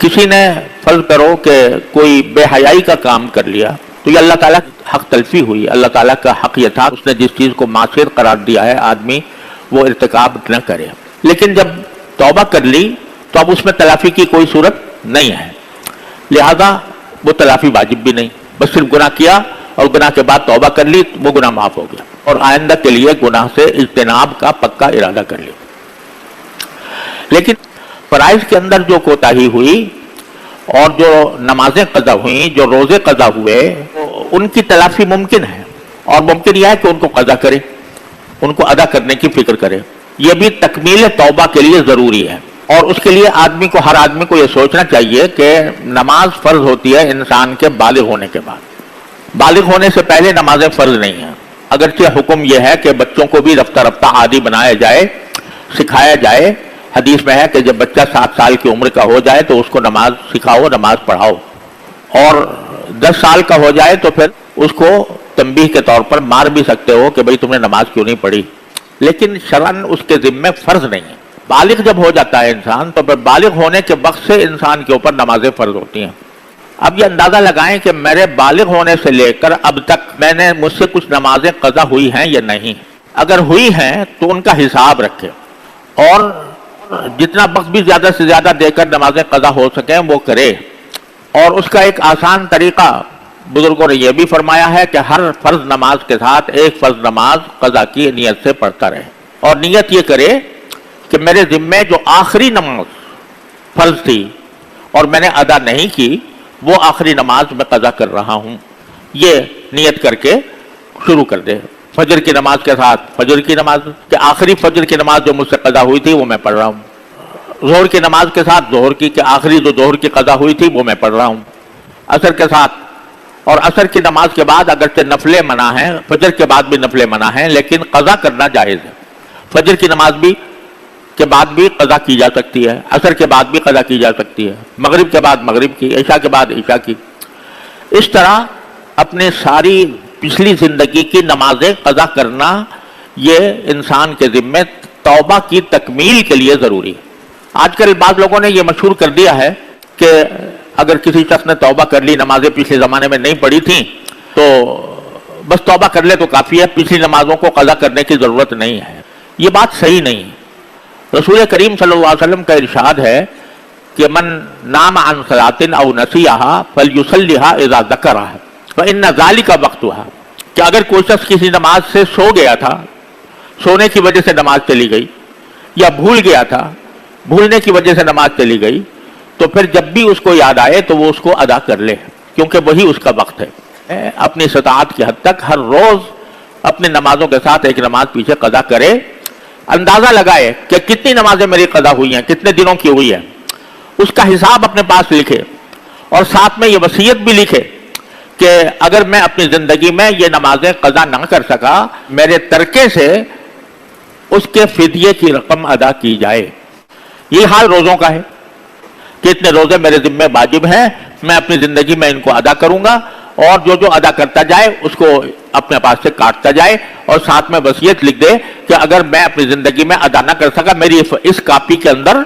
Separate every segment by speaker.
Speaker 1: किसी ने फर्ज करो कि कोई बेहयाई का काम कर लिया तो ये अल्लाह ताला हक तलफी हुई, अल्लाह ताला का हक ये था, उसने जिस चीज़ को मासिर करार दिया है आदमी वो इर्तिकाब न करे। लेकिन जब तौबा कर ली तो अब उसमें तलाफी की कोई सूरत नहीं है, लिहाजा वो तलाफी वाजिब भी नहीं, बस सिर्फ गुनाह किया और गुनाह के बाद तौबा कर ली, वो गुनाह माफ हो गया और आइंदा के लिए गुनाह से इज्तिनाब का पक्का इरादा कर लिया। लेकिन फराइज के अंदर जो कोताही हुई और जो नमाजें कज़ा हुई, जो रोजे कज़ा हुए, उनकी तलाफी मुमकिन है और मुमकिन यह है कि उनको कज़ा करे, उनको अदा करने की फिक्र करे। यह भी तकमील तौबा के लिए ज़रूरी है और उसके लिए आदमी को, हर आदमी को यह सोचना चाहिए कि नमाज फ़र्ज होती है इंसान के बालिग होने के बाद, बालिग होने से पहले नमाजें फ़र्ज नहीं हैं। अगरचे हुक्म यह है कि बच्चों को भी रफ्ता रफ्ता आदी बनाया जाए, सिखाया जाए। हदीस में है कि जब बच्चा 7 साल की उम्र का हो जाए तो उसको नमाज सिखाओ, नमाज पढ़ाओ, और 10 साल का हो जाए तो फिर उसको तंबीह के तौर पर मार भी सकते हो कि भाई तुमने नमाज क्यों नहीं पढ़ी, लेकिन शरअन उसके जिम्मे फ़र्ज नहीं है। बालिग जब हो जाता है इंसान तो फिर बालिग होने के वक्त से इंसान के ऊपर नमाजें फ़र्ज होती हैं। अब ये अंदाज़ा लगाएं कि मेरे बालिग होने से लेकर अब तक मुझसे कुछ नमाजें कज़ा हुई हैं या नहीं। अगर हुई हैं तो उनका हिसाब रखें और जितना वक्त भी ज़्यादा से ज़्यादा देकर नमाजें कज़ा हो सकें वो करे। और उसका एक आसान तरीक़ा बुजुर्गों ने यह भी फरमाया है कि हर फ़र्ज नमाज के साथ एक फ़र्ज नमाज कज़ा की नीयत से पढ़ता रहे और नीयत ये करे कि मेरे ज़िम्मे जो आखिरी नमाज फ़र्ज थी और मैंने अदा नहीं की, वो आखिरी नमाज मैं कज़ा कर रहा हूँ, ये नीयत करके शुरू कर दे। फजर की नमाज के साथ फजर की नमाज के आखिरी फजर की नमाज जो मुझसे कज़ा हुई थी वो मैं पढ़ रहा हूँ, ज़ोहर की नमाज के साथ ज़ोहर की आखिरी जो ज़ोहर की कज़ा हुई थी वो मैं पढ़ रहा हूँ, असर के साथ, और असर की नमाज के बाद अगरचे नफले मना हैं, फजर के बाद भी नफले मना हैं, लेकिन कज़ा करना जायज़ है। फजर की नमाज भी के बाद भी कज़ा की जा सकती है, असर के बाद भी कज़ा की जा सकती है, मगरिब के बाद मगरिब की, ईशा के बाद ईशा की। इस तरह अपने सारी पिछली ज़िंदगी की नमाजें कज़ा करना ये इंसान के ज़िम्मे तौबा की तकमील के लिए ज़रूरी है। आजकल बाद लोगों ने ये मशहूर कर दिया है कि अगर किसी शख्स ने तौबा कर ली, नमाजें पिछले ज़माने में नहीं पढ़ी थी तो बस तौबा कर ले तो काफ़ी है, पिछली नमाजों को कज़ा करने की ज़रूरत नहीं है। ये बात सही नहीं। रसूल करीम सल्लल्लाहु अलैहि वसल्लम का इरशाद है कि मन नाम अन सलातिन औ नसियहा फलयुसल्लिहा इज़ा ज़करहा व इन्ना ज़ालिका वक़्तुहा, कि अगर कोई शख्स किसी नमाज से सो गया था, सोने की वजह से नमाज चली गई, या भूल गया था, भूलने की वजह से नमाज चली गई, तो फिर जब भी उसको याद आए तो वो उसको अदा कर ले, क्योंकि वही उसका वक्त है। अपनी इस्ताअत की हद तक हर रोज़ अपनी नमाजों के साथ एक नमाज पीछे कज़ा करे, अंदाज़ा लगाए कि कितनी नमाजें मेरी कज़ा हुई हैं, कितने दिनों की हुई है, उसका हिसाब अपने पास लिखे और साथ में ये वसीयत भी लिखे कि अगर मैं अपनी ज़िंदगी में ये नमाजें कज़ा ना कर सका, मेरे तरके से उसके फिदिये की रकम अदा की जाए। ये हाल रोज़ों का है कि इतने रोज़े मेरे ज़िम्मे वाजिब हैं, मैं अपनी ज़िंदगी में इनको अदा करूँगा और जो जो अदा करता जाए उसको अपने पास से काटता जाए और साथ में वसीयत लिख दे कि अगर मैं अपनी ज़िंदगी में अदा ना कर सका, मेरी इस कापी के अंदर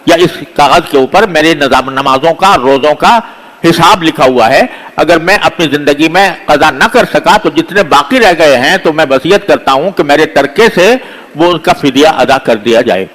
Speaker 1: या इस कागज़ के ऊपर मेरे नमाजों का, रोज़ों का हिसाब लिखा हुआ है। अगर मैं अपनी ज़िंदगी में कज़ा ना कर सका तो जितने बाकी रह गए हैं तो मैं वसीयत करता हूँ कि मेरे तरके से वो उनका फिदिया अदा कर दिया जाए।